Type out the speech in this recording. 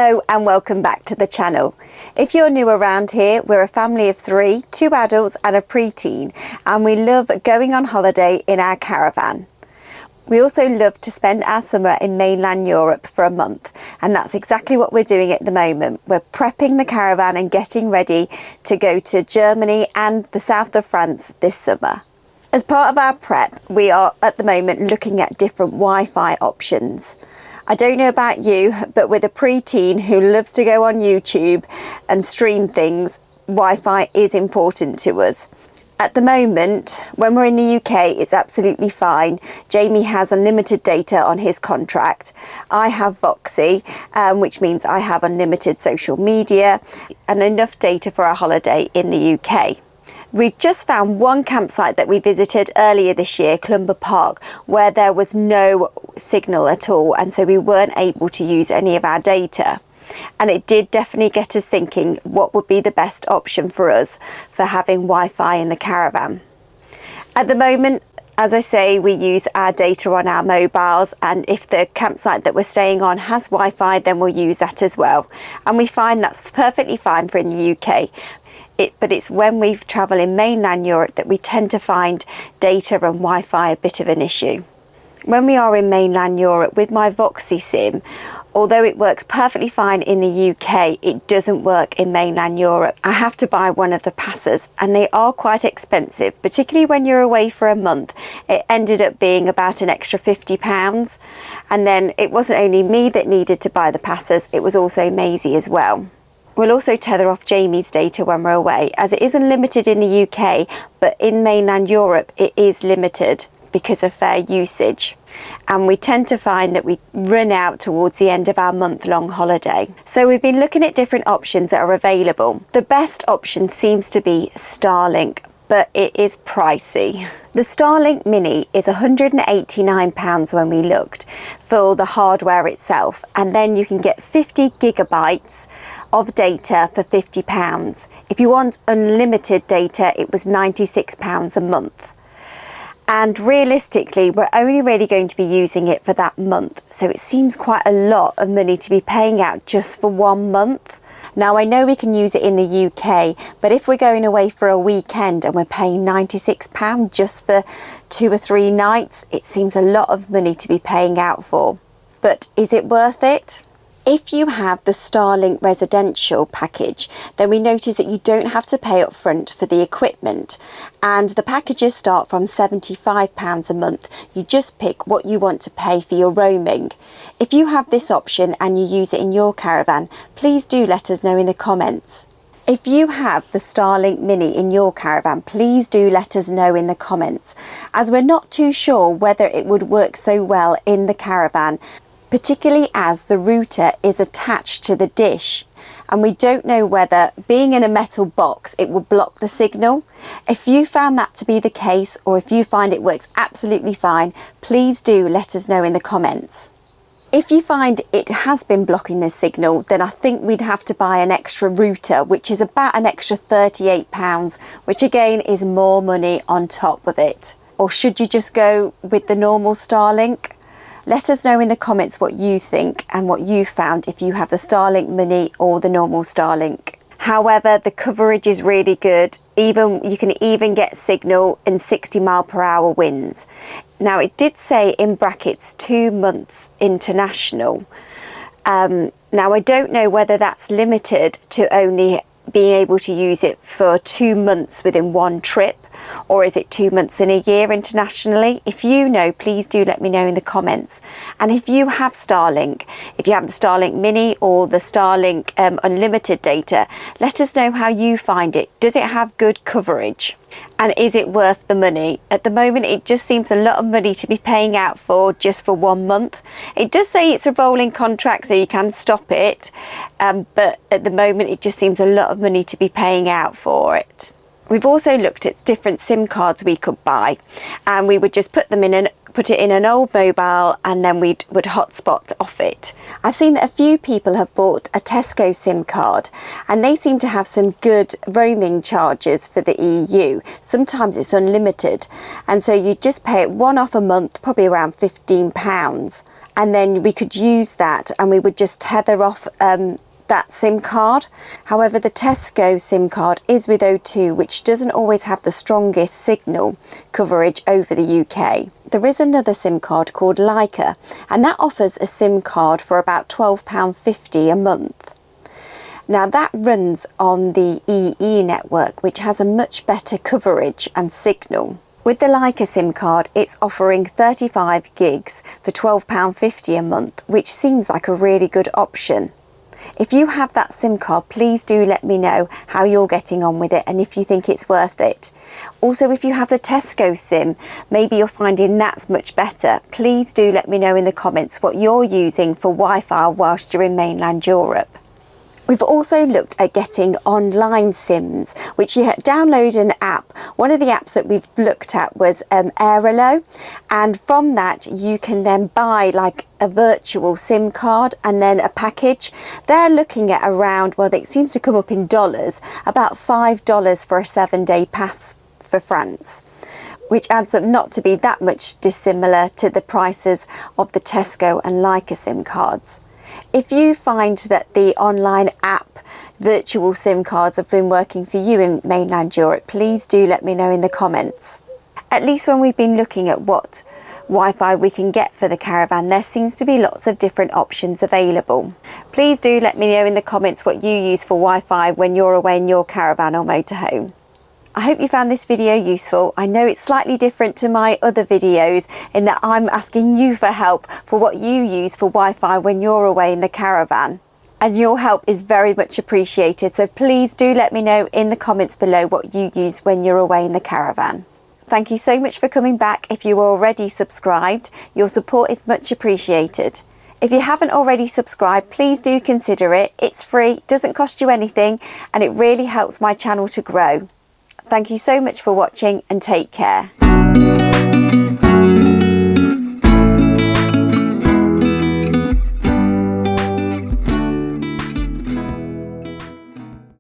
Hello and welcome back to the channel. If you're new around here, we're a family of 3, 2 adults and a preteen, and we love going on holiday in our caravan. We also love to spend our summer in mainland Europe for a month, and that's exactly what we're doing at the moment. We're prepping the caravan and getting ready to go to Germany and the south of France this summer. As part of our prep, we are at the moment looking at different Wi-Fi options. I don't know about you, but with a preteen who loves to go on YouTube and stream things, Wi-Fi is important to us. At the moment, when we're in the UK, it's absolutely fine. Jamie has unlimited data on his contract. I have Voxy, which means I have unlimited social media and enough data for our holiday in the UK. We've just found one campsite that we visited earlier this year, Clumber Park, where there was no signal at all, and so we weren't able to use any of our data. And it did definitely get us thinking what would be the best option for us for having Wi-Fi in the caravan. At the moment, as I say, we use our data on our mobiles, and if the campsite that we're staying on has Wi-Fi, then we'll use that as well. And we find that's perfectly fine for in the UK. But it's when we travel in mainland Europe that we tend to find data and Wi-Fi a bit of an issue. When we are in mainland Europe with my Voxy SIM, although it works perfectly fine in the UK, it doesn't work in mainland Europe. I have to buy one of the passes, and they are quite expensive, particularly when you're away for a month. It ended up being about an extra £50. And then it wasn't only me that needed to buy the passes, it was also Maisie as well. We'll also tether off Jamie's data when we're away, as it is unlimited in the UK, but in mainland Europe it is limited because of fair usage. And we tend to find that we run out towards the end of our month-long holiday. So we've been looking at different options that are available. The best option seems to be Starlink, but it is pricey. The Starlink Mini is £189 when we looked for the hardware itself, and then you can get 50 gigabytes of data for £50. If you want unlimited data, it was £96 a month. And realistically, we're only really going to be using it for that month, so it seems quite a lot of money to be paying out just for 1 month. Now, I know we can use it in the UK, but if we're going away for a weekend and we're paying £96 just for 2 or 3 nights, it seems a lot of money to be paying out for. But is it worth it? If you have the Starlink residential package, then we notice that you don't have to pay up front for the equipment, and the packages start from £75 a month. You just pick what you want to pay for your roaming. If you have this option and you use it in your caravan, please do let us know in the comments. If you have the Starlink Mini in your caravan, please do let us know in the comments, as we're not too sure whether it would work so well in the caravan, particularly as the router is attached to the dish, and we don't know whether, being in a metal box, it will block the signal. If you found that to be the case, or if you find it works absolutely fine, please do let us know in the comments. If you find it has been blocking the signal, then I think we'd have to buy an extra router, which is about an extra £38, which again is more money on top of it. Or should you just go with the normal Starlink? Let us know in the comments what you think and what you found if you have the Starlink Mini or the normal Starlink. However, the coverage is really good. You can even get signal in 60-mile-per-hour winds. Now, it did say in brackets 2 months international. Now, I don't know whether that's limited to only being able to use it for 2 months within one trip, or is it 2 months in a year internationally? If you know, please do let me know in the comments. And if you have Starlink, if you have the Starlink Mini or the Starlink unlimited data, let us know how you find it. Does it have good coverage? And is it worth the money? At the moment, it just seems a lot of money to be paying out for just for 1 month. It does say it's a rolling contract, so you can stop it. But at the moment, it just seems a lot of money to be paying out for it. We've also looked at different SIM cards we could buy, and we would just put them in a put it in an old mobile, and then we would hotspot off it. I've seen that a few people have bought a Tesco SIM card, and they seem to have some good roaming charges for the EU. Sometimes it's unlimited, and so you just pay it one-off a month, probably around £15, and then we could use that, and we would just tether off that SIM card. However, the Tesco SIM card is with O2, which doesn't always have the strongest signal coverage over the UK. There is another SIM card called Leica, and that offers a SIM card for about £12.50 a month. Now that runs on the EE network, which has a much better coverage and signal. With the Leica SIM card, it's offering 35 gigs for £12.50 a month, which seems like a really good option. If you have that SIM card, please do let me know how you're getting on with it and if you think it's worth it. Also, if you have the Tesco SIM, maybe you're finding that's much better. Please do let me know in the comments what you're using for Wi-Fi whilst you're in mainland Europe. We've also looked at getting online SIMs, which you download an app. One of the apps that we've looked at was Airalo, and from that you can then buy like a virtual SIM card and then a package. They're looking at around, well, it seems to come up in dollars, about $5 for a 7-day pass for France, which adds up not to be that much dissimilar to the prices of the Tesco and Leica SIM cards. If you find that the online app virtual SIM cards have been working for you in mainland Europe, please do let me know in the comments. At least when we've been looking at what Wi-Fi we can get for the caravan, there seems to be lots of different options available. Please do let me know in the comments what you use for Wi-Fi when you're away in your caravan or motorhome. I hope you found this video useful. I know it's slightly different to my other videos in that I'm asking you for help for what you use for Wi-Fi when you're away in the caravan. And your help is very much appreciated. So please do let me know in the comments below what you use when you're away in the caravan. Thank you so much for coming back. If you are already subscribed, your support is much appreciated. If you haven't already subscribed, please do consider it. It's free, doesn't cost you anything, and it really helps my channel to grow. Thank you so much for watching and take care.